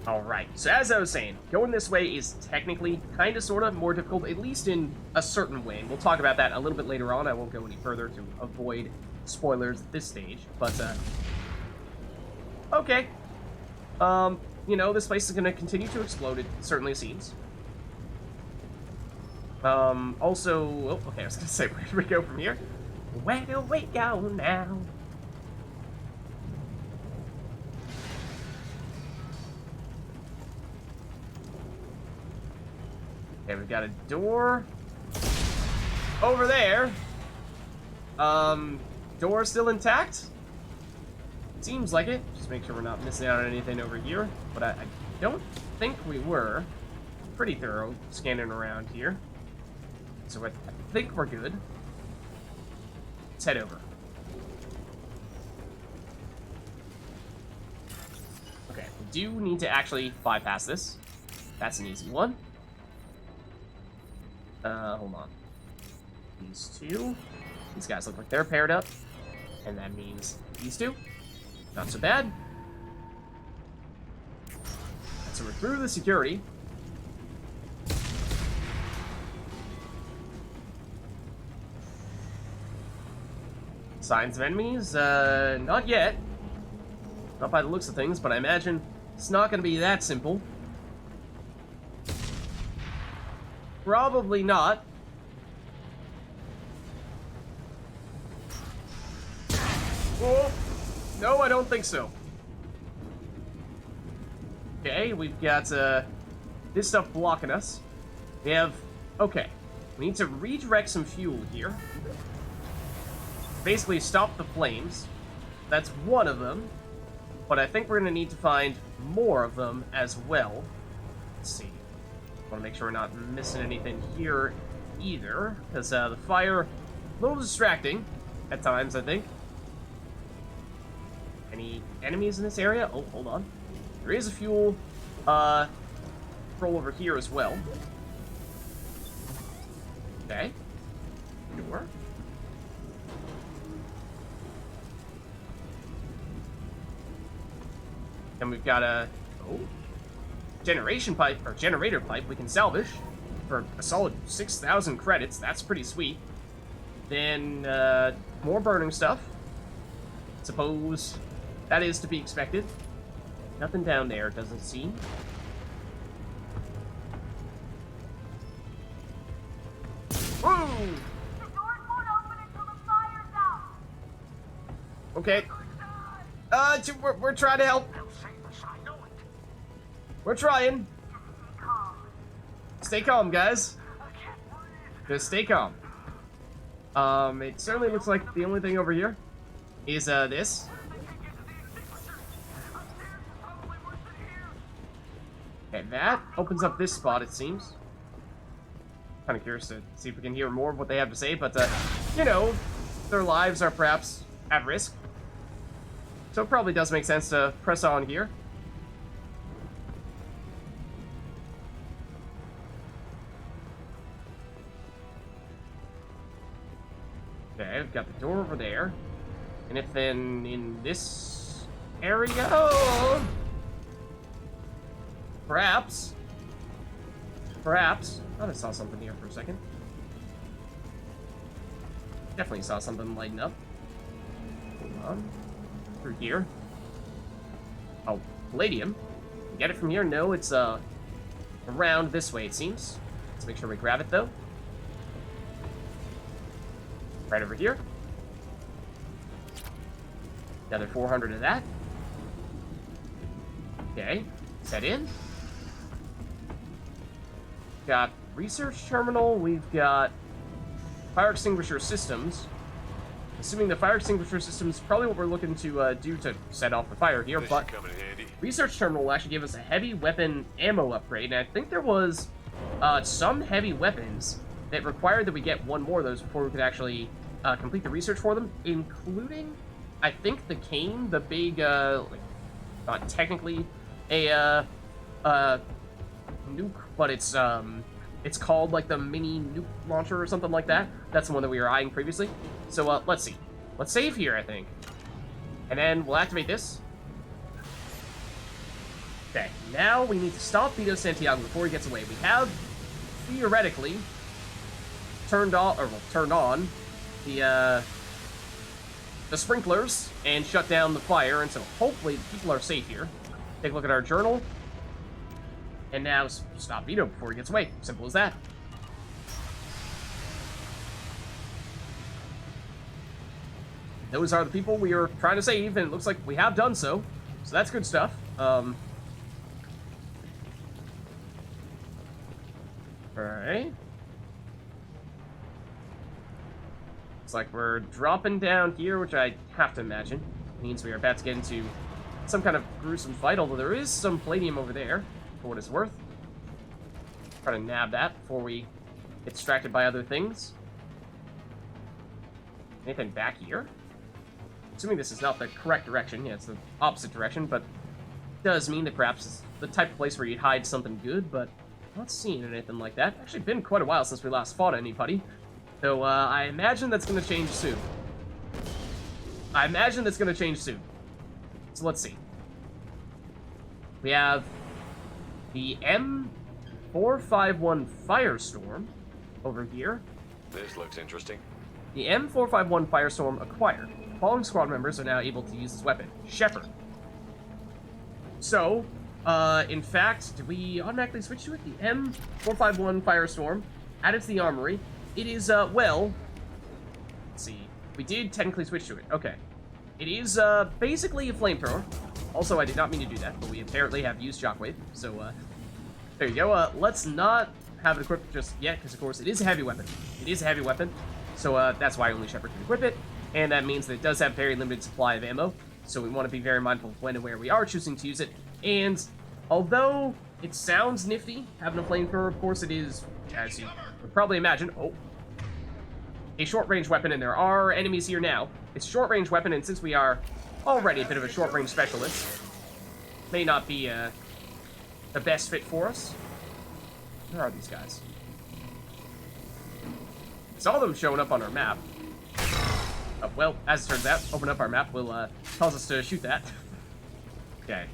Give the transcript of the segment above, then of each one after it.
Alright, so as I was saying, going this way is technically, kind of, sort of, more difficult, at least in a certain way. We'll talk about that a little bit later on. I won't go any further to avoid spoilers at this stage, but, okay. You know, this place is going to continue to explode, it certainly seems. Also, oh, okay, I was going to say, where do we go from here? Where do we go now? Okay, we've got a door over there. Door still intact? Seems like it. Just make sure we're not missing out on anything over here. But I don't think we were. Pretty thorough scanning around here. So I think we're good. Let's head over. Okay, we do need to actually bypass this. That's an easy one. Hold on. These two. These guys look like they're paired up. And that means these two. Not so bad. So we're through the security. Signs of enemies? Not yet. Not by the looks of things, but I imagine it's not going to be that simple. Probably not. Oh, no, I don't think so. Okay, we've got this stuff blocking us. We have... Okay, we need to redirect some fuel here. Basically stop the flames. That's one of them. But I think we're going to need to find more of them as well. Let's see. Want to make sure we're not missing anything here either, because the fire, a little distracting at times, I think. Any enemies in this area? Oh, hold on. There is a fuel patrol over here as well. Okay. Door. And we've got a generation pipe, or generator pipe we can salvage for a solid 6,000 credits. That's pretty sweet. Then more burning stuff. Suppose that is to be expected. Nothing down there, doesn't seem. Woo! The doors won't open until the fire's out. Okay. We're trying to help. We're trying. Stay calm, guys. Just stay calm. It certainly looks like the only thing over here is this. Okay, that opens up this spot, it seems. Kind of curious to see if we can hear more of what they have to say, but, you know, their lives are perhaps at risk. So it probably does make sense to press on here. Okay, we've got the door over there. And if then in this area... Oh! Perhaps. Perhaps. I thought I saw something here for a second. Definitely saw something lighten up. Hold on. Through here. Oh, palladium. Get it from here? No, it's around this way, it seems. Let's make sure we grab it, though. Right over here. Another 400 of that. Okay, set in. Got research terminal. We've got fire extinguisher systems. Assuming the fire extinguisher system is probably what we're looking to do to set off the fire here, but research terminal will actually give us a heavy weapon ammo upgrade, and I think there was some heavy weapons that required that we get one more of those before we could actually complete the research for them, including, I think, the cane, the big, like, not technically a nuke, but it's called, like, the mini nuke launcher or something like that. That's the one that we were eyeing previously. So, let's see. Let's save here, I think. And then we'll activate this. Okay, now we need to stop Vito Santiago before he gets away. We have, theoretically, turned on the sprinklers and shut down the fire, and so hopefully people are safe here. Take a look at our journal. And now stop Vito before he gets away. Simple as that. Those are the people we are trying to save, and it looks like we have done so. So that's good stuff. Alright. Looks like we're dropping down here, which I have to imagine means we are about to get into some kind of gruesome fight, although there is some palladium over there, for what it's worth. Try to nab that before we get distracted by other things. Anything back here? Assuming this is not the correct direction. Yeah, it's the opposite direction, but it does mean that perhaps it's the type of place where you'd hide something good, but I'm not seeing anything like that. Actually, been quite a while since we last fought anybody, so I imagine that's going to change soon. So let's see. We have the M451 Firestorm over here. This looks interesting. The M451 Firestorm acquired. The following squad members are now able to use this weapon. Shepard. So, in fact, did we automatically switch to it? The M451 Firestorm added to the armory. It is, well, let's see. We did technically switch to it. Okay. It is, basically a flamethrower. Also, I did not mean to do that, but we apparently have used Shockwave. So, there you go. Let's not have it equipped just yet, because, of course, it is a heavy weapon. So, that's why only Shepard can equip it. And that means that it does have very limited supply of ammo. So we want to be very mindful of when and where we are choosing to use it. And although it sounds nifty, having a flamethrower, of course it is, as you would probably imagine, a short-range weapon, and there are enemies here now. It's a short-range weapon, and since we are already a bit of a short-range specialist, may not be the best fit for us. Where are these guys? Saw them showing up on our map. Oh, well, as it turns out, open up our map will cause us to shoot that. Okay,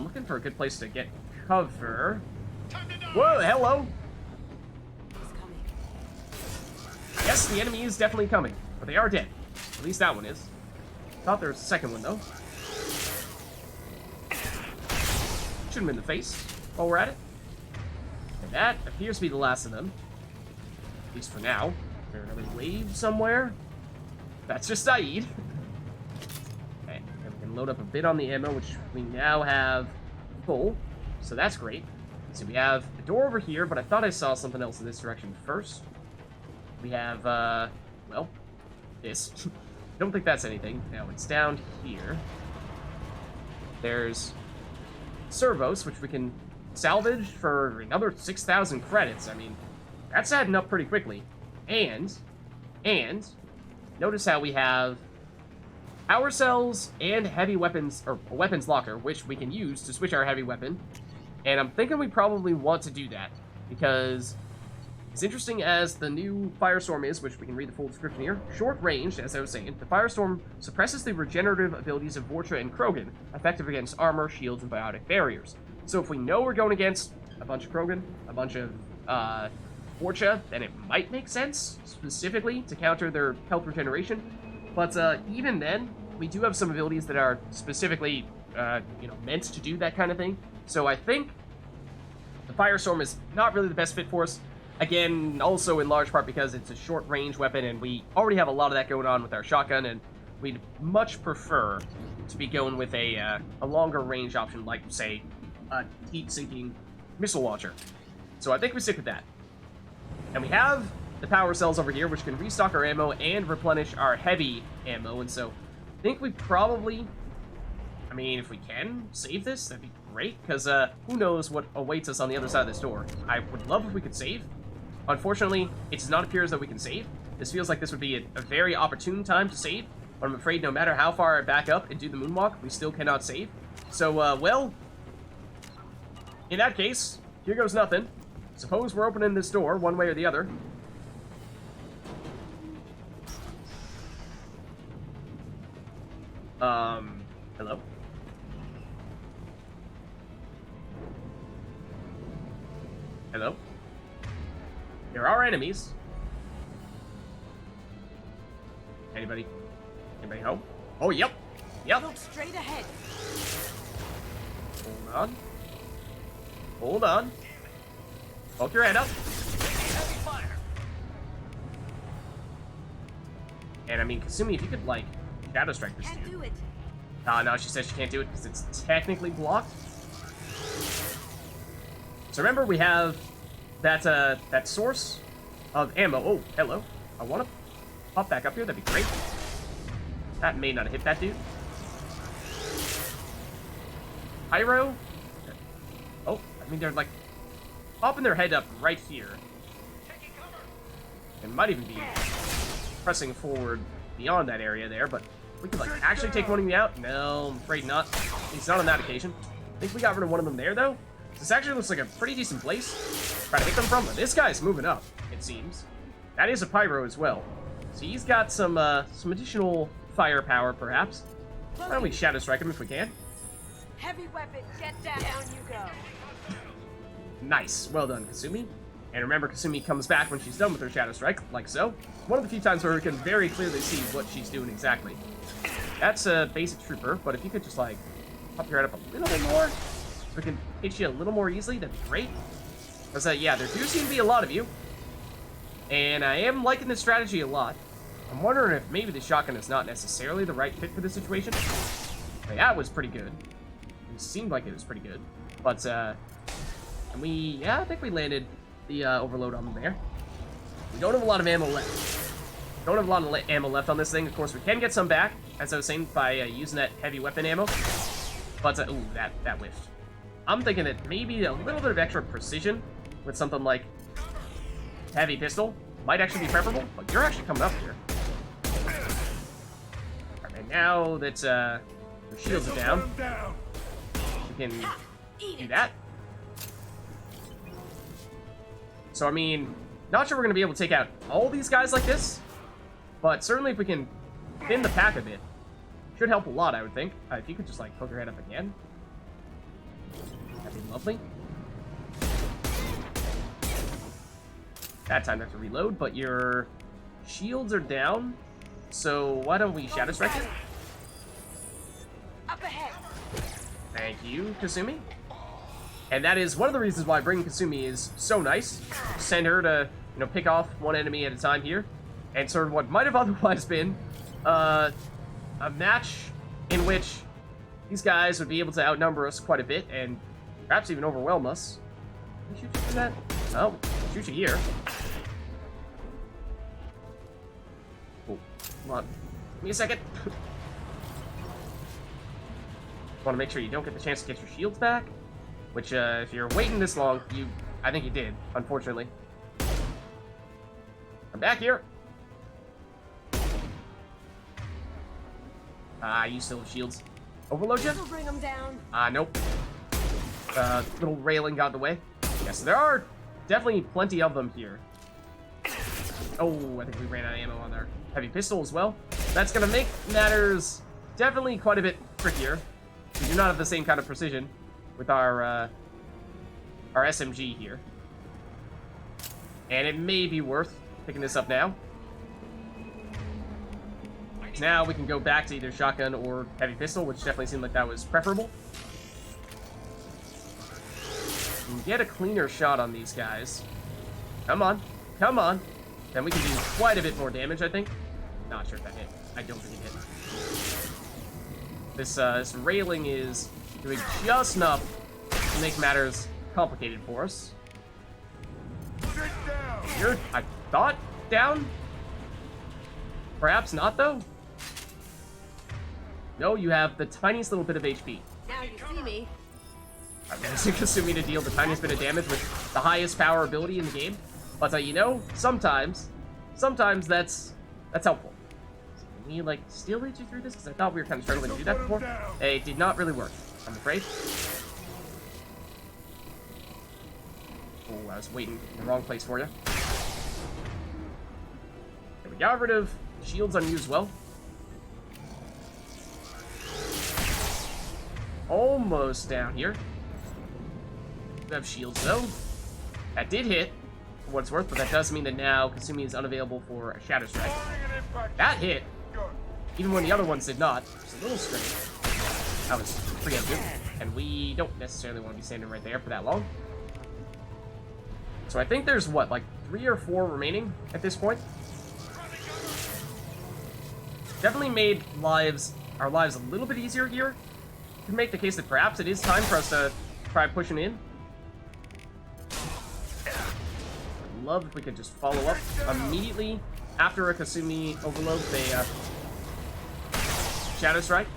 looking for a good place to get cover. Whoa, hello! Yes, the enemy is definitely coming, but they are dead. At least that one is. Thought there was a second one, though. Shoot him in the face while we're at it. And that appears to be the last of them. At least for now. Is there another wave somewhere? That's just Zaeed. Okay, and we can load up a bit on the ammo, which we now have full. So that's great. So we have a door over here, but I thought I saw something else in this direction first. We have, well, this. Don't think that's anything. Now, it's down here. There's servos, which we can salvage for another 6,000 credits. I mean, that's adding up pretty quickly. And, notice how we have power cells and heavy weapons, or a weapons locker, which we can use to switch our heavy weapon. And I'm thinking we probably want to do that, because as interesting as the new Firestorm is, which we can read the full description here, short range, as I was saying, the Firestorm suppresses the regenerative abilities of Vorcha and Krogan, effective against armor, shields, and biotic barriers. So if we know we're going against a bunch of Krogan, a bunch of Vorcha, then it might make sense, specifically, to counter their health regeneration. But even then, we do have some abilities that are specifically, meant to do that kind of thing. So I think the Firestorm is not really the best fit for us. Again, also in large part because it's a short-range weapon, and we already have a lot of that going on with our shotgun, and we'd much prefer to be going with a longer-range option, like, say, a heat-sinking missile launcher. So I think we stick with that. And we have the power cells over here, which can restock our ammo and replenish our heavy ammo, and so I think we probably, I mean, if we can save this, that'd be great, because who knows what awaits us on the other side of this door. I would love if we could save. Unfortunately, it does not appear as though we can save. This feels like this would be a very opportune time to save, but I'm afraid no matter how far I back up and do the moonwalk, we still cannot save. So, well, in that case, here goes nothing. Suppose we're opening this door one way or the other. Hello? Hello. There are enemies. Anybody home? Oh, yep. Yep. Look straight ahead. Hold on. Hold on. Poke your head up. Heavy fire. And I mean, Kasumi, if you could, like, Shadow Strike this Can't dude. do it. No, she says she can't do it because it's technically blocked. So remember, we have that that source of ammo. Oh, hello. I want to pop back up here. That'd be great. That may not hit that dude. Pyro. Oh, I mean, they're like popping their head up right here. It might even be pressing forward beyond that area there, but we could, like, actually take one of them out? No, I'm afraid not. At least not on that occasion. I think we got rid of one of them there, though. This actually looks like a pretty decent place to try to hit them from, but this guy's moving up, it seems. That is a pyro as well. So he's got some additional firepower, perhaps. Why don't we Shadow Strike him if we can? Heavy weapon, get down. Down you go. Nice. Well done, Kasumi. And remember, Kasumi comes back when she's done with her Shadow Strike, like so. One of the few times where we can very clearly see what she's doing exactly. That's a basic trooper, but if you could just, like, pop your head up a little bit more, so we can hit you a little more easily, that'd be great. Because, yeah, there do seem to be a lot of you. And I am liking this strategy a lot. I'm wondering if maybe the shotgun is not necessarily the right fit for this situation. But that was pretty good. It seemed like it was pretty good. But, and yeah, I think we landed the overload on them there. We don't have a lot of ammo left. Don't have a lot of ammo left on this thing. Of course, we can get some back, as I was saying, by using that heavy weapon ammo. But, ooh, that whiffed. I'm thinking that maybe a little bit of extra precision with something like heavy pistol might actually be preferable, but you're actually coming up here. Alright, and now that the shields are down, we can do that. So, I mean, not sure we're going to be able to take out all these guys like this, but certainly if we can thin the pack a bit, should help a lot, I would think. If you could just, like, poke your head up again. That'd be lovely. That time I have to reload, but your shields are down, so why don't we Shadow Strike it? Up ahead. Thank you, Kasumi. And that is one of the reasons why bringing Kasumi is so nice. Send her to, you know, pick off one enemy at a time here. And sort of what might have otherwise been a match in which these guys would be able to outnumber us quite a bit and perhaps even overwhelm us. Can we shoot you from that? Oh, shoot you here. Oh, come on. Give me a second. Want to make sure you don't get the chance to get your shields back. Which, if you're waiting this long, I think you did, unfortunately. I'm back here. You still have shields. Overload you? This'll bring them down. Nope. Little railing got in the way. Yes, there are definitely plenty of them here. Oh, I think we ran out of ammo on our heavy pistol as well. That's gonna make matters definitely quite a bit trickier. We do not have the same kind of precision with our SMG here. And it may be worth picking this up now. Now we can go back to either shotgun or heavy pistol, which definitely seemed like that was preferable. We can get a cleaner shot on these guys. Come on. Come on. Then we can do quite a bit more damage, I think. Not sure if that hit. I don't think it hit. This railing is doing just enough to make matters complicated for us. You're, I thought, down? Perhaps not, though? No, you have the tiniest little bit of HP. Now you see me. I'm managing Kasumi to deal the tiniest bit of damage with the highest power ability in the game. But, you know, sometimes that's helpful. So can we, like, still lead you through this? Because I thought we were kind of struggling to do that before. It did not really work, I'm afraid. Oh, I was waiting in the wrong place for you. Okay, we got rid of shields on you as well. Almost down here. We have shields though. That did hit, for what it's worth, but that does mean that now Kasumi is unavailable for a Shadow Strike. That hit, even when the other ones did not. It's a little strange. That was preemptive, and we don't necessarily want to be standing right there for that long. So I think there's, what, like 3 or 4 remaining at this point? Definitely made our lives a little bit easier here. You can make the case that perhaps it is time for us to try pushing in. I'd love if we could just follow up immediately after a Kasumi overload with a Shadow Strike.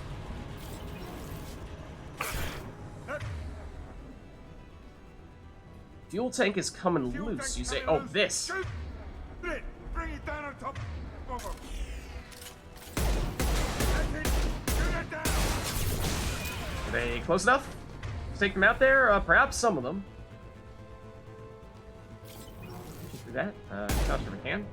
Fuel tank is coming loose. You say, oh, this. Bring it down on top. Over. Are they close enough to take them out there? Perhaps some of them. Just do that. Not sure we can.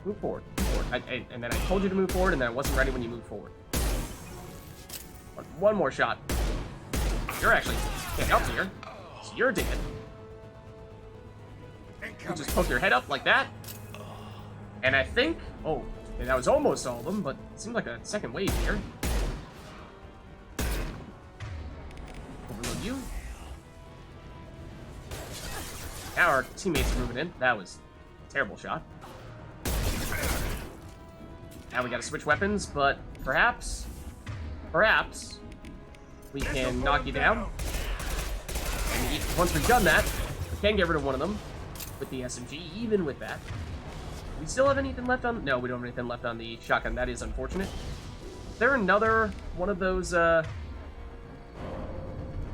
Move forward. Move forward. And then I told you to move forward, and then I wasn't ready when you moved forward. One more shot. You're actually getting up here. So you're dead. You just poke your head up like that. And I think... Oh, and that was almost all of them, but it seemed like a second wave here. Overload you. Now our teammates are moving in. That was a terrible shot. Now we gotta switch weapons, but perhaps we can knock you down. And once we've done that, we can get rid of one of them with the SMG, even with that. Do we still have anything left on... No, we don't have anything left on the shotgun. That is unfortunate. Is there another one of those,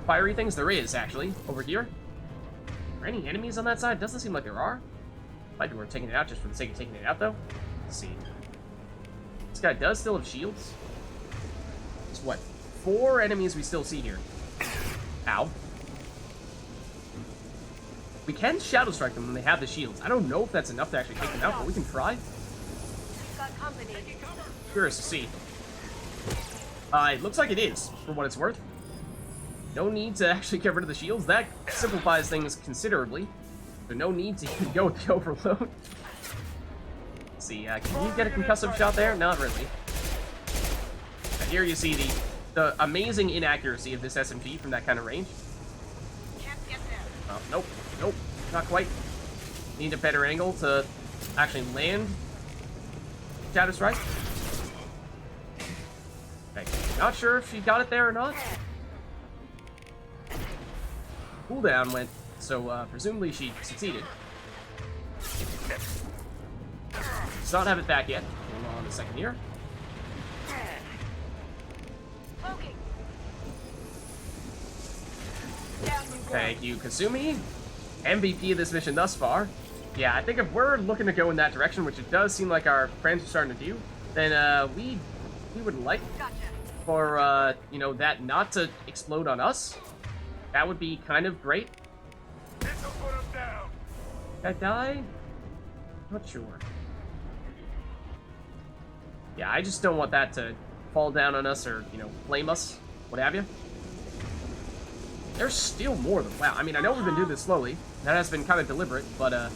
fiery things? There is, actually, over here. Are there any enemies on that side? Doesn't seem like there are. Might be worth taking it out just for the sake of taking it out, though. Let's see. This guy does still have shields. It's what? 4 enemies we still see here. Ow. We can Shadow Strike them when they have the shields. I don't know if that's enough to actually take them out, but we can try. Got company. Curious to see. It looks like it is, for what it's worth. No need to actually get rid of the shields. That simplifies things considerably. So no need to even go with the overload. Let's see, can you get a concussive shot there? Not really. Now here you see the amazing inaccuracy of this SMG from that kind of range. Can't get there. Oh, nope, nope, not quite. Need a better angle to actually land Shadow Strike. Okay, not sure if she got it there or not. Cooldown went, so presumably she succeeded. Does not have it back yet. Hold on a second here. Poking. Down you go. Thank you, Kasumi. MVP of this mission thus far. Yeah, I think if we're looking to go in that direction, which it does seem like our friends are starting to do, then we would like Gotcha. for you know, that not to explode on us. That would be kind of great. Put him down. Did I die? Not sure. Yeah, I just don't want that to fall down on us or, you know, flame us, what have you. There's still more of them. Wow, I mean, I know we've been doing this slowly. That has been kind of deliberate, but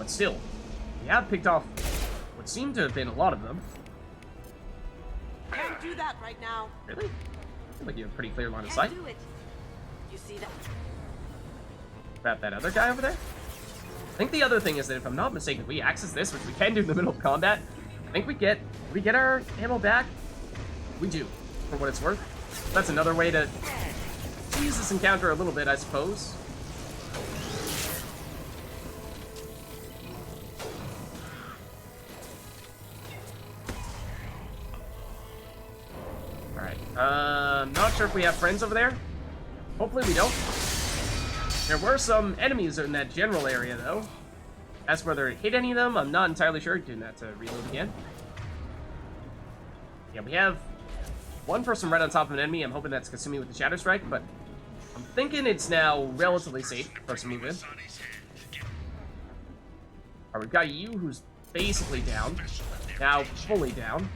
still, we have picked off what seemed to have been a lot of them. Can't do that right now. Really? I feel like you have a pretty clear line of sight. Can't do it. You see that? About that other guy over there? I think the other thing is that if I'm not mistaken, we access this, which we can do in the middle of combat. I think we get our ammo back. We do, for what it's worth. That's another way to tease this encounter a little bit, I suppose. Alright, not sure if we have friends over there. Hopefully we don't. There were some enemies in that general area, though. As for whether it hit any of them, I'm not entirely sure. Doing that to reload again. Yeah, we have one person right on top of an enemy. I'm hoping that's Kasumi with the Shadow Strike, but I'm thinking it's now relatively safe for us to move in. Alright, we've got you, who's basically down. Now fully down.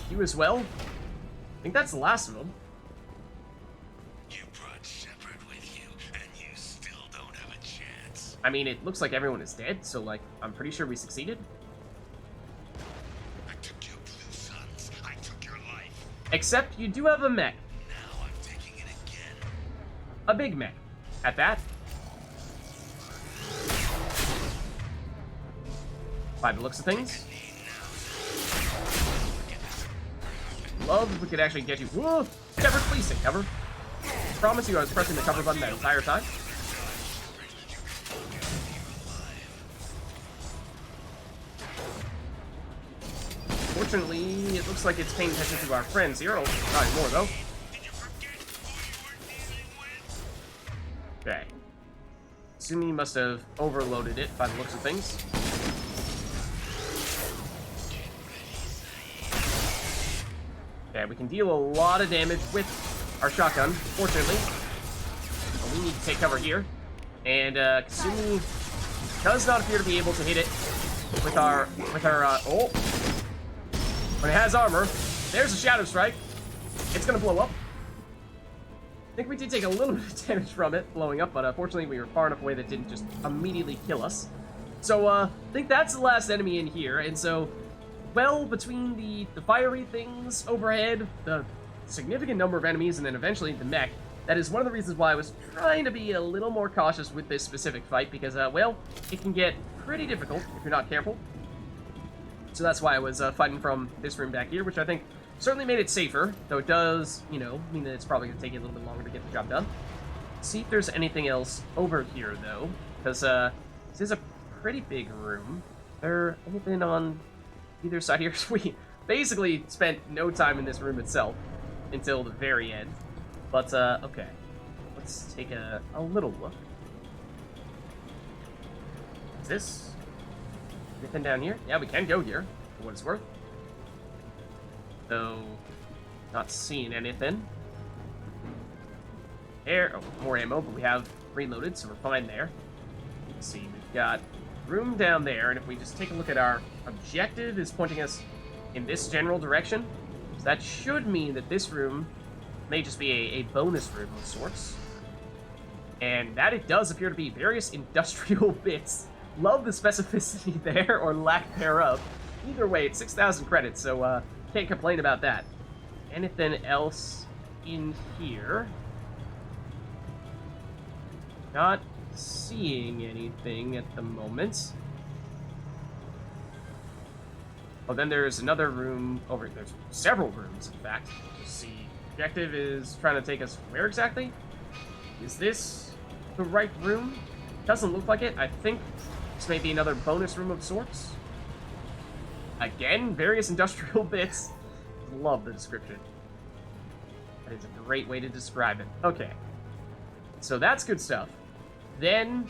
You as well. I think that's the last of them. You brought Shepard I mean, it looks like everyone is dead, so, like, I'm pretty sure we succeeded. I took your blue suns. I took your life. Except you do have a mech. Now I'm taking it again. A big mech. At that. By the looks of things. Love if we could actually get you. Whoa! Shepard, please take cover. Promise you I was pressing the cover button that entire time. Fortunately, it looks like it's paying attention to our friends here. Oh, not anymore, though. Okay. Assuming he must have overloaded it by the looks of things. Okay, we can deal a lot of damage with our shotgun, fortunately. But we need to take cover here. And Kasumi does not appear to be able to hit it with our oh. When it has armor, there's a Shadow Strike. It's gonna blow up. I think we did take a little bit of damage from it blowing up, but unfortunately we were far enough away that it didn't just immediately kill us. So I think that's the last enemy in here, and so, well, between the fiery things overhead, the significant number of enemies, and then eventually the mech, that is one of the reasons why I was trying to be a little more cautious with this specific fight, because, well, it can get pretty difficult if you're not careful. So that's why I was fighting from this room back here, which I think certainly made it safer, though it does, you know, mean that it's probably going to take you a little bit longer to get the job done. See if there's anything else over here, though, because this is a pretty big room. Is there anything on either side here? We basically spent no time in this room itself until the very end. But, okay. Let's take a little look. What's this? Anything down here? Yeah, we can go here, for what it's worth. Though, not seeing anything. There, oh, more ammo, but we have reloaded, so we're fine there. Let's see, we've got room down there, and if we just take a look at our objective, is pointing us in this general direction. So that should mean that this room may just be a bonus room of sorts. And that it does appear to be various industrial bits. Love the specificity there, or lack thereof. Either way, it's 6,000 credits, so can't complain about that. Anything else in here? Not seeing anything at the moment. Oh, then there's another room over. There's several rooms, in fact. Let's see. Objective is trying to take us where exactly? Is this the right room? Doesn't look like it. I think this may be another bonus room of sorts. Again, various industrial bits. Love the description. That is a great way to describe it. Okay. So that's good stuff. Then,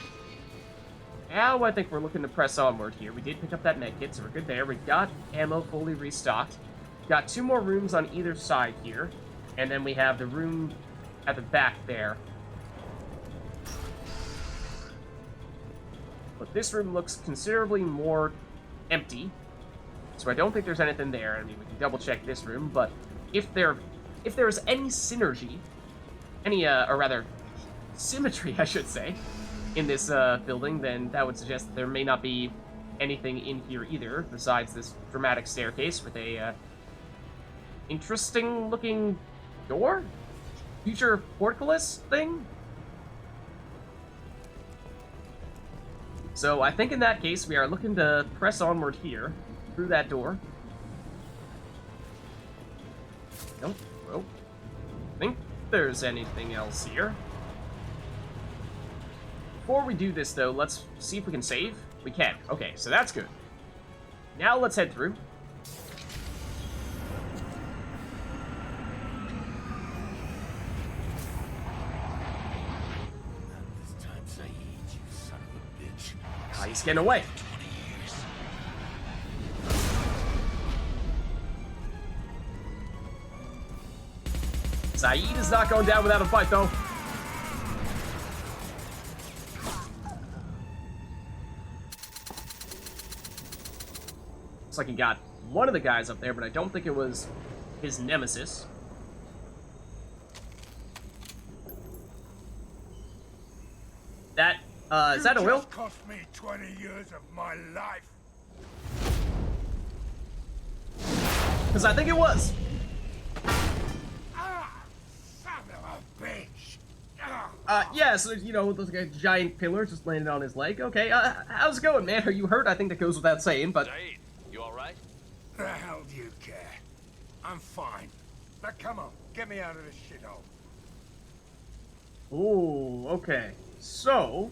now I think we're looking to press onward here. We did pick up that med kit, so we're good there. We've got ammo fully restocked. Got 2 more rooms on either side here. And then we have the room at the back there. But this room looks considerably more empty. So I don't think there's anything there. I mean, we can double check this room, but if there's any synergy, or rather, symmetry, I should say, in this building, then that would suggest that there may not be anything in here either, besides this dramatic staircase with a interesting-looking door? Future portcullis thing? So I think in that case, we are looking to press onward here, through that door. Nope. Well, I think there's anything else here. Before we do this, though, let's see if we can save. We can. Okay, so that's good. Now let's head through. This time, Zaeed, you son of a bitch. Ah, he's getting away. Zaeed is not going down without a fight, though. Looks like he got one of the guys up there, but I don't think it was his nemesis. That Is that a will? Just cost me 20 years of my life. Because I think it was. Ah, son of a bitch. Yeah, so, you know, there's like a giant pillar just landed on his leg. Okay, how's it going, man? Are you hurt? I think that goes without saying, but... Zaeed, you alright? The hell do you care? I'm fine. Now come on, get me out of this shithole. Ooh, okay. So,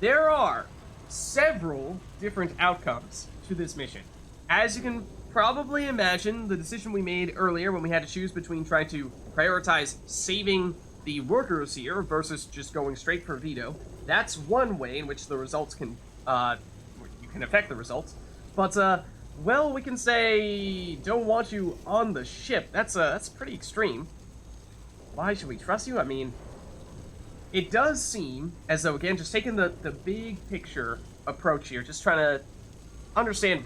there are several different outcomes to this mission. As you can probably imagine, the decision we made earlier when we had to choose between trying to prioritize saving the workers here versus just going straight for veto, that's one way in which the results can, you can affect the results. But, well, we can say, don't want you on the ship. That's pretty extreme. Why should we trust you? I mean, it does seem as though, again, just taking the big picture approach here, just trying to understand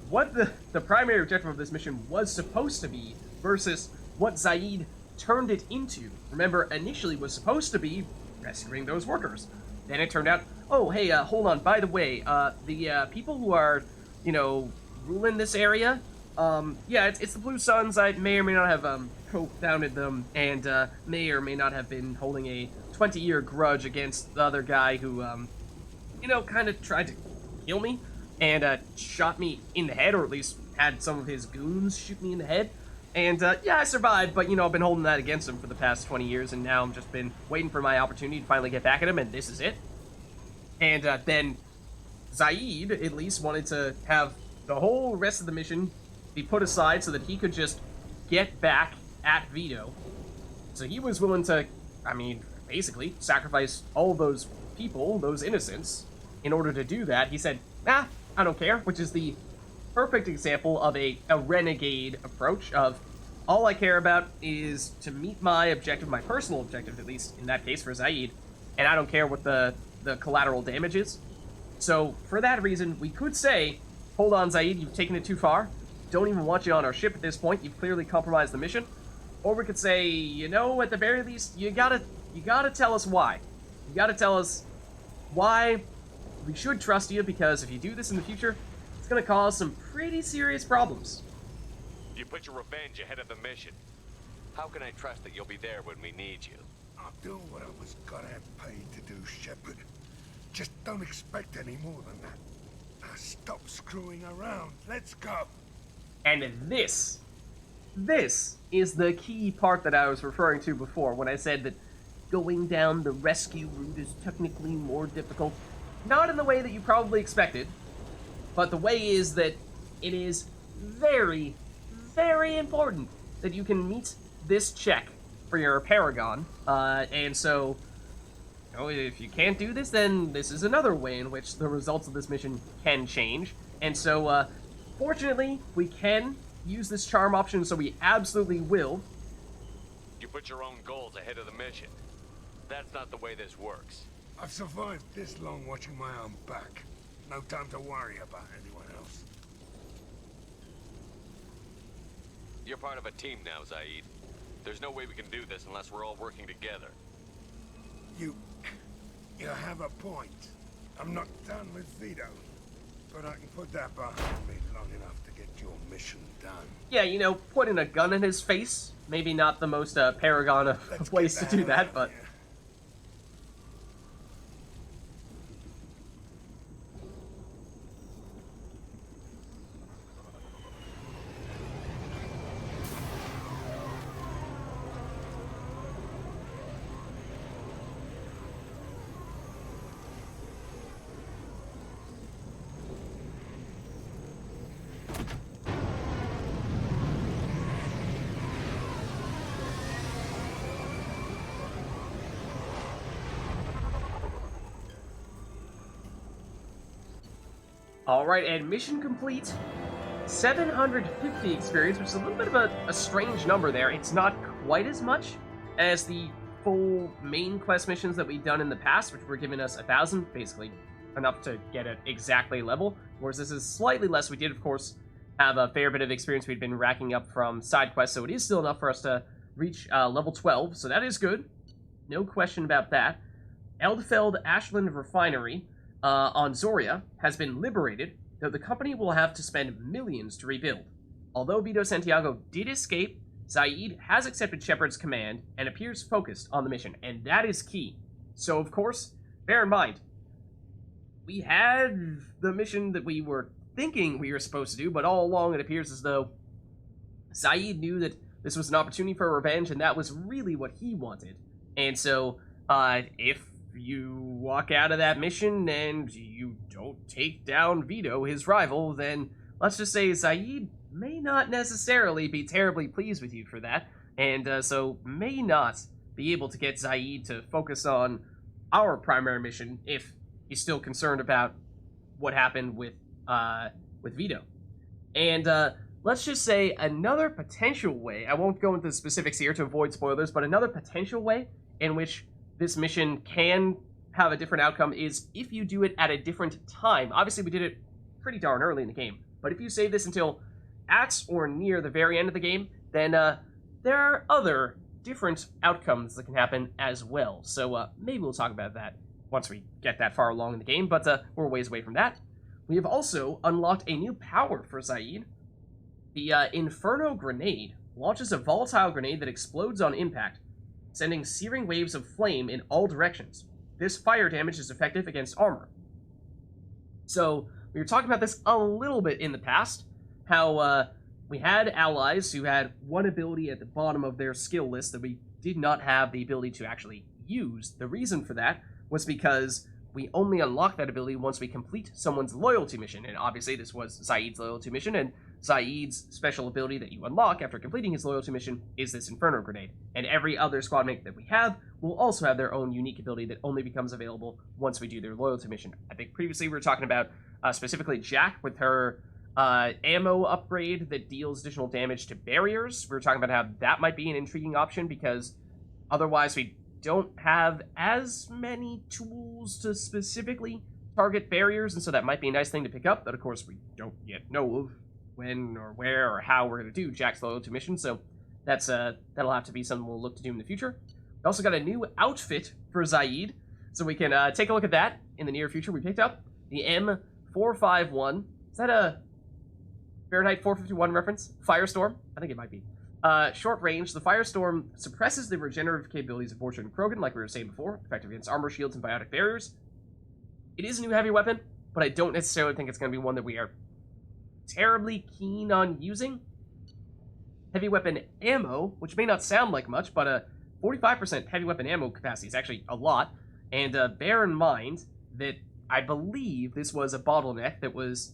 what the primary objective of this mission was supposed to be versus what Zaeed turned it into. Remember, initially was supposed to be rescuing those workers. Then it turned out, oh, hey, hold on, by the way, the people who are, you know, ruling this area, yeah, it's the Blue Suns. I may or may not have co-founded them, and may or may not have been holding a 20-year grudge against the other guy who, you know, kind of tried to kill me and shot me in the head, or at least had some of his goons shoot me in the head. And, yeah, I survived, but, you know, I've been holding that against him for the past 20 years, and now I'm just been waiting for my opportunity to finally get back at him, and this is it. And, then Zaeed, at least, wanted to have the whole rest of the mission be put aside so that he could just get back at Vito. So he was willing to, I mean, basically, sacrifice all those people, those innocents, in order to do that. He said, nah, I don't care, which is the perfect example of a renegade approach of all I care about is to meet my objective, my personal objective, at least in that case for Zaeed, and I don't care what the collateral damage is. So, for that reason, we could say, hold on, Zaeed, you've taken it too far. Don't even want you on our ship at this point. You've clearly compromised the mission. Or we could say, you know, at the very least, you gotta tell us why. You gotta tell us why we should trust you, because if you do this in the future, it's gonna cause some pretty serious problems. You put your revenge ahead of the mission. How can I trust that you'll be there when we need you? I'll do what I was gonna have paid to do, Shepard. Just don't expect any more than that. Now stop screwing around. Let's go. And this is the key part that I was referring to before when I said that going down the rescue route is technically more difficult. Not in the way that you probably expected, but the way is that it is very, very important that you can meet this check for your Paragon. And so, you know, if you can't do this, then this is another way in which the results of this mission can change. And so, fortunately, we can use this charm option, so we absolutely will. You put your own goals ahead of the mission. That's not the way this works. I've survived this long watching my own back. No time to worry about anyone else. You're part of a team now, Zaeed. There's no way we can do this unless we're all working together. You have a point. I'm not done with Vito, but I can put that behind me long enough to get your mission done. Yeah, you know, putting a gun in his face, maybe not the most Paragon of ways to do that, but... Alright, and mission complete. 750 experience, which is a little bit of a strange number there. It's not quite as much as the full main quest missions that we've done in the past, which were giving us 1,000, basically enough to get it exactly level. Whereas this is slightly less. We did, of course, have a fair bit of experience we'd been racking up from side quests, so it is still enough for us to reach level 12, so that is good. No question about that. Eldfeld Ashland Refinery on Zoria has been liberated, though the company will have to spend millions to rebuild. Although Vito Santiago did escape, Zaeed has accepted Shepard's command and appears focused on the mission, and that is key. So, of course, bear in mind, we had the mission that we were thinking we were supposed to do, but all along it appears as though Zaeed knew that this was an opportunity for revenge, and that was really what he wanted. And so, if you walk out of that mission and you don't take down Vito, his rival, then let's just say Zaeed may not necessarily be terribly pleased with you for that, and so may not be able to get Zaeed to focus on our primary mission if he's still concerned about what happened with Vito. And let's just say another potential way, I won't go into the specifics here to avoid spoilers, but another potential way in which this mission can have a different outcome is if you do it at a different time. Obviously, we did it pretty darn early in the game, but if you save this until at or near the very end of the game, then there are other different outcomes that can happen as well. So maybe we'll talk about that once we get that far along in the game, but we're a ways away from that. We have also unlocked a new power for Zaeed. The Inferno Grenade launches a volatile grenade that explodes on impact, sending searing waves of flame in all directions. This fire damage is effective against armor. So, we were talking about this a little bit in the past, how we had allies who had one ability at the bottom of their skill list that we did not have the ability to actually use. The reason for that was because we only unlock that ability once we complete someone's loyalty mission, and obviously this was Zaeed's loyalty mission, and Zaeed's special ability that you unlock after completing his loyalty mission is this Inferno Grenade. And every other squad mate that we have will also have their own unique ability that only becomes available once we do their loyalty mission. I think previously we were talking about specifically Jack with her ammo upgrade that deals additional damage to barriers. We were talking about how that might be an intriguing option because otherwise we don't have as many tools to specifically target barriers, and so that might be a nice thing to pick up, but of course we don't yet know of when or where or how we're going to do Jack's loyalty mission, so that's that'll have to be something we'll look to do in the future. We also got a new outfit for Zaeed, so we can take a look at that in the near future. We picked up the M451. Is that a Fahrenheit 451 reference? Firestorm? I think it might be. Short range, the Firestorm suppresses the regenerative capabilities of Fortune and Krogan, like we were saying before, effective against armor, shields, and biotic barriers. It is a new heavy weapon, but I don't necessarily think it's going to be one that we are terribly keen on using. Heavy weapon ammo, which may not sound like much, but 45% heavy weapon ammo capacity is actually a lot, and bear in mind that I believe this was a bottleneck that was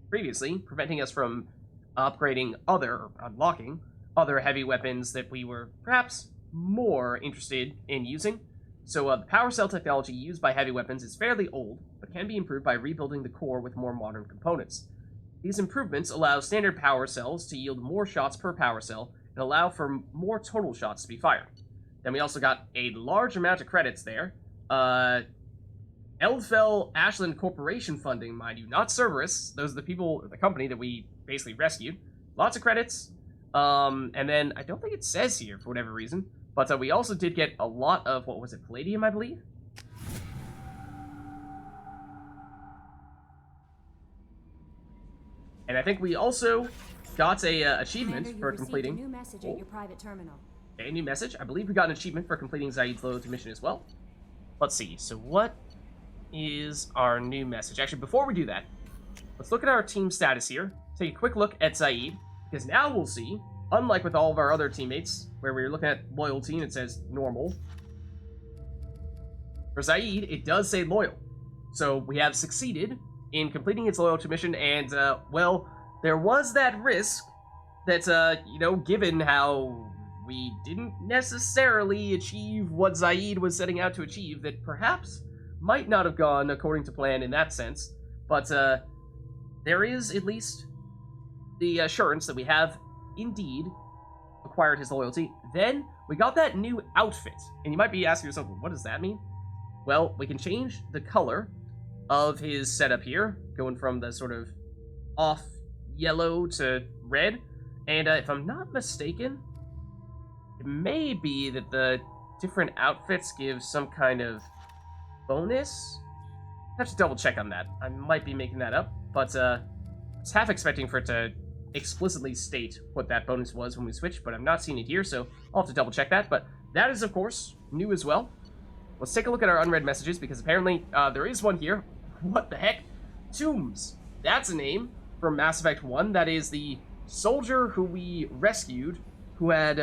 previously preventing us from upgrading unlocking other heavy weapons that we were perhaps more interested in using. So the power cell technology used by heavy weapons is fairly old, but can be improved by rebuilding the core with more modern components. These improvements allow standard power cells to yield more shots per power cell and allow for more total shots to be fired. Then we also got a large amount of credits there. Eldfell Ashland Corporation funding, mind you, not Cerberus. Those are the people, the company that we basically rescued. Lots of credits. And then, I don't think it says here for whatever reason, but we also did get a lot of, what was it, Palladium, I believe? And I think we also got a achievement Commander, for you completing... received a new message at your private terminal. A new message. I believe we got an achievement for completing Zaeed's loyalty mission as well. Let's see. So what is our new message? Actually, before we do that, let's look at our team status here. Take a quick look at Zaeed, because now we'll see, unlike with all of our other teammates, where we were looking at loyalty and it says normal, for Zaeed, it does say loyal. So we have succeeded in completing its loyalty mission, and, well, there was that risk that, you know, given how we didn't necessarily achieve what Zaeed was setting out to achieve, that perhaps might not have gone according to plan in that sense, but, there is at least the assurance that we have indeed acquired his loyalty. Then we got that new outfit, and you might be asking yourself, well, what does that mean? Well, we can change the color of his setup here, going from the sort of off yellow to red, and if I'm not mistaken, it may be that the different outfits give some kind of bonus? I have to double check on that. I might be making that up, but I was half expecting for it to explicitly state what that bonus was when we switched, but I'm not seeing it here, so I'll have to double check that. But that is, of course, new as well. Let's take a look at our unread messages, because apparently there is one here. What the heck? Tombs. That's a name from Mass Effect 1. That is the soldier who we rescued, who had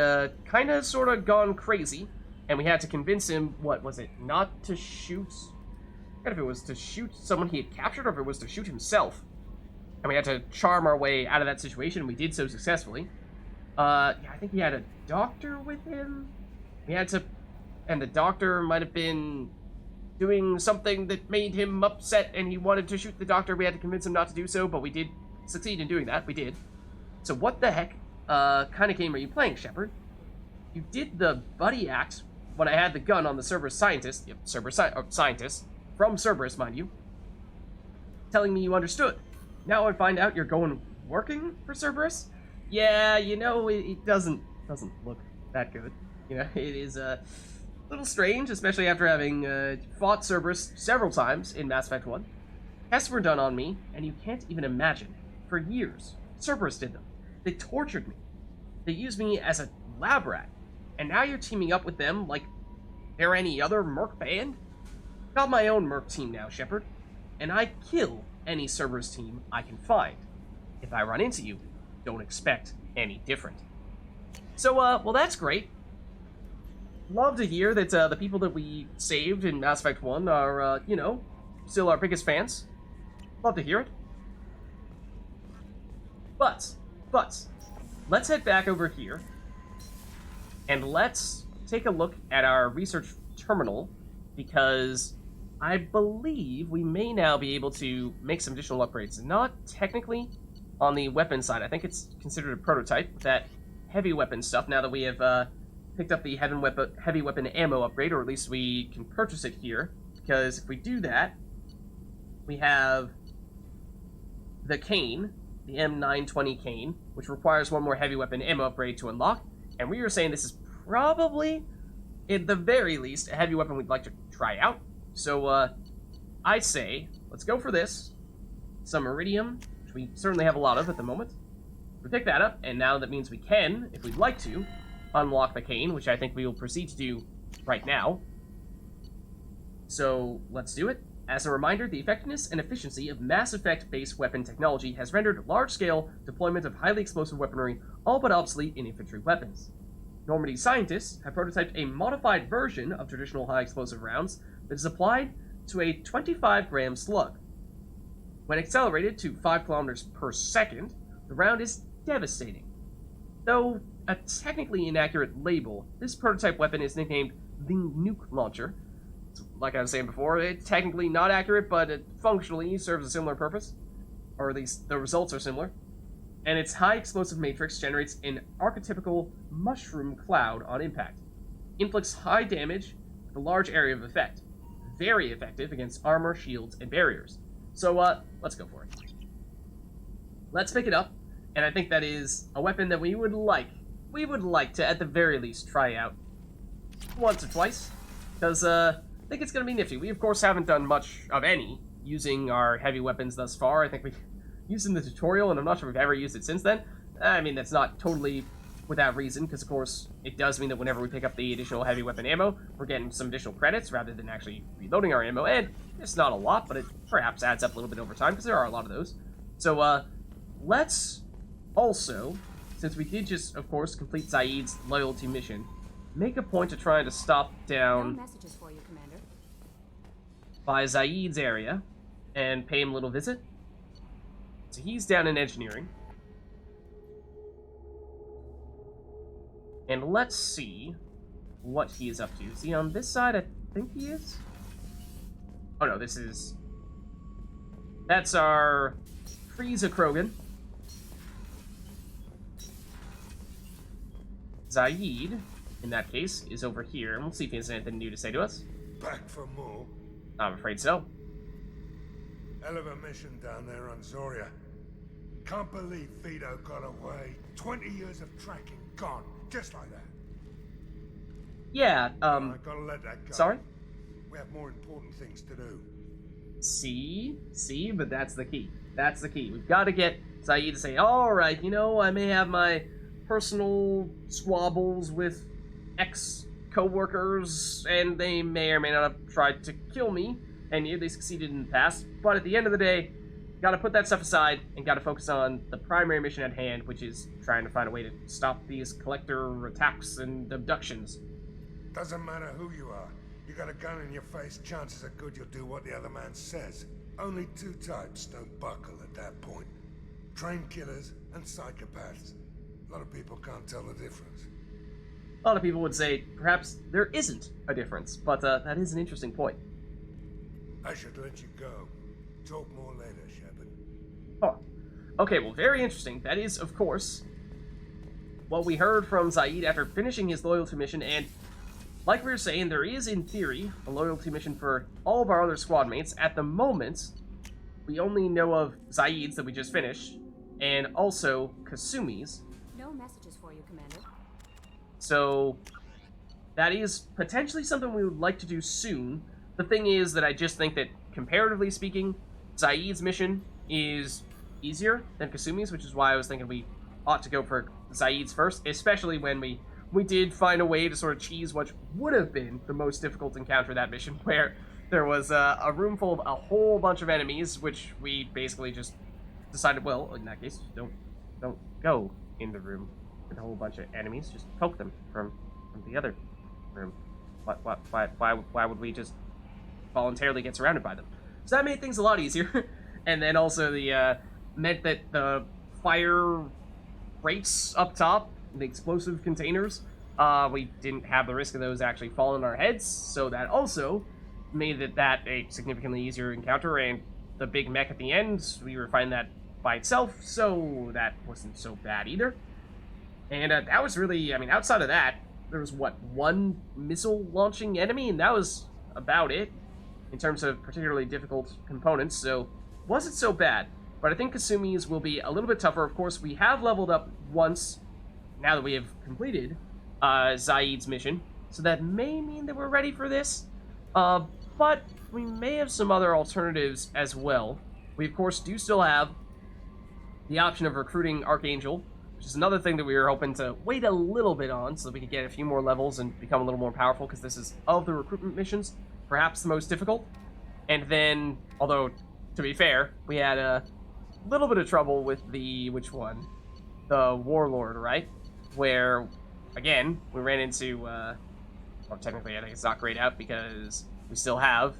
kind of sort of gone crazy, and we had to convince him, what was it, not to shoot? I forget if it was to shoot someone he had captured, or if it was to shoot himself. And we had to charm our way out of that situation, and we did so successfully. Yeah, I think he had a doctor with him. We had to, and the doctor might have been doing something that made him upset, and he wanted to shoot the doctor. We had to convince him not to do so, but we did succeed in doing that. We did. So what the heck kind of game are you playing, Shepard? You did the buddy act when I had the gun on the Cerberus scientist. Yep, scientist. From Cerberus, mind you. Telling me you understood. Now I find out you're going working for Cerberus? Yeah, you know, it doesn't look that good. You know, it is a little strange, especially after having fought Cerberus several times in Mass Effect 1. Tests were done on me, and you can't even imagine. For years, Cerberus did them. They tortured me. They used me as a lab rat. And now you're teaming up with them like they're any other merc band? Got my own merc team now, Shepard. And I kill any Cerberus team I can find. If I run into you, don't expect any different. So, well, that's great. Love to hear that the people that we saved in Mass Effect 1 are, you know, still our biggest fans. Love to hear it. But, let's head back over here, and let's take a look at our research terminal, because I believe we may now be able to make some additional upgrades. Not technically on the weapon side. I think it's considered a prototype, that heavy weapon stuff, now that we have picked up the heavy weapon ammo upgrade, or at least we can purchase it here. Because if we do that, we have the cane, the M920 cane, which requires one more heavy weapon ammo upgrade to unlock. And we were saying this is probably, at the very least, a heavy weapon we'd like to try out. So, I say, let's go for this. Some iridium, which we certainly have a lot of at the moment. We pick that up, and now that means we can, if we'd like to, unlock the cane, which I think we will proceed to do right now. So, let's do it. As a reminder, the effectiveness and efficiency of Mass Effect-based weapon technology has rendered large-scale deployment of highly explosive weaponry all but obsolete in infantry weapons. Normandy scientists have prototyped a modified version of traditional high-explosive rounds that is applied to a 25-gram slug. When accelerated to 5 kilometers per second, the round is devastating. Though a technically inaccurate label, this prototype weapon is nicknamed the Nuke Launcher. Like I was saying before, it's technically not accurate, but it functionally serves a similar purpose. Or at least the results are similar. And its high explosive matrix generates an archetypical mushroom cloud on impact. Inflicts high damage with a large area of effect. Very effective against armor, shields, and barriers. So, let's go for it. Let's pick it up, and I think that is a weapon that we would like to, at the very least, try out once or twice, because, I think it's going to be nifty. We, of course, haven't done much of any using our heavy weapons thus far. I think we used it in the tutorial, and I'm not sure we've ever used it since then. I mean, that's not totally without reason, because, of course, it does mean that whenever we pick up the additional heavy weapon ammo, we're getting some additional credits rather than actually reloading our ammo, and it's not a lot, but it perhaps adds up a little bit over time, because there are a lot of those. So, let's also, since we did just, of course, complete Zaeed's loyalty mission, make a point of trying to stop down messages for you, Commander. By Zaeed's area and pay him a little visit. So he's down in engineering. And let's see what he is up to. Is he on this side? I think he is. Oh no, this is... That's our Frieza Krogan. Zaeed, in that case, is over here. And we'll see if he has anything new to say to us. Back for more? I'm afraid so. Hell of a mission down there on Zoria. Can't believe Vito got away. 20 years of tracking gone, just like that. Yeah, I gotta let that go. Sorry? We have more important things to do. See, but that's the key. That's the key. We've got to get Zaeed to say, all right, you know, I may have my personal squabbles with ex-co-workers, and they may or may not have tried to kill me, and they succeeded in the past, but at the end of the day, got to put that stuff aside and got to focus on the primary mission at hand, which is trying to find a way to stop these collector attacks and abductions. Doesn't matter who you are. You got a gun in your face, chances are good you'll do what the other man says. Only two types don't buckle at that point. Trained killers and psychopaths. A lot of people can't tell the difference. A lot of people would say perhaps there isn't a difference, but that is an interesting point. I should let you go. Talk more later, Shepard. Oh, okay, well, very interesting. That is, of course, what we heard from Zaeed after finishing his loyalty mission, and like we were saying, there is, in theory, a loyalty mission for all of our other squad mates. At the moment, we only know of Zaeed's that we just finished, and also Kasumi's. No messages for you, Commander. So, that is potentially something we would like to do soon. The thing is that I just think that, comparatively speaking, Zaeed's mission is easier than Kasumi's, which is why I was thinking we ought to go for Zaeed's first, especially when we did find a way to sort of cheese what would have been the most difficult encounter of that mission, where there was a room full of a whole bunch of enemies, which we basically just decided, well, in that case, don't go in the room with a whole bunch of enemies, just poke them from the other room. Why would we just voluntarily get surrounded by them? So that made things a lot easier, and then also the meant that the fire rates up top, the explosive containers, we didn't have the risk of those actually falling on our heads, so that also made that a significantly easier encounter, and the big mech at the end, we were fighting that by itself, so that wasn't so bad either. And that was really, I mean, outside of that, there was, what, one missile-launching enemy, and that was about it in terms of particularly difficult components, so wasn't so bad. But I think Kasumi's will be a little bit tougher. Of course, we have leveled up once, now that we have completed Zaeed's mission, so that may mean that we're ready for this, but we may have some other alternatives as well. We, of course, do still have the option of recruiting Archangel, which is another thing that we were hoping to wait a little bit on so that we could get a few more levels and become a little more powerful, because this is, of the recruitment missions, perhaps the most difficult. And then, although, to be fair, we had a little bit of trouble with the, which one? The Warlord, right? Where, again, we ran into, well, technically I think it's not grayed out because we still have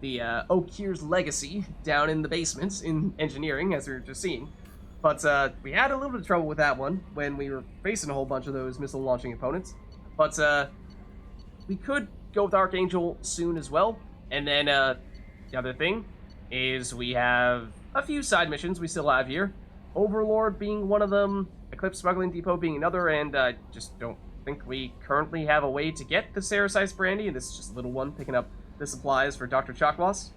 the Okir's Legacy down in the basement in engineering, as we were just seeing. But we had a little bit of trouble with that one when we were facing a whole bunch of those missile-launching opponents. But we could go with Archangel soon as well. And then the other thing is we have a few side missions we still have here. Overlord being one of them, Eclipse Smuggling Depot being another, and I just don't think we currently have a way to get the Saracite Brandy, and this is just a little one picking up the supplies for Dr. Chakwas.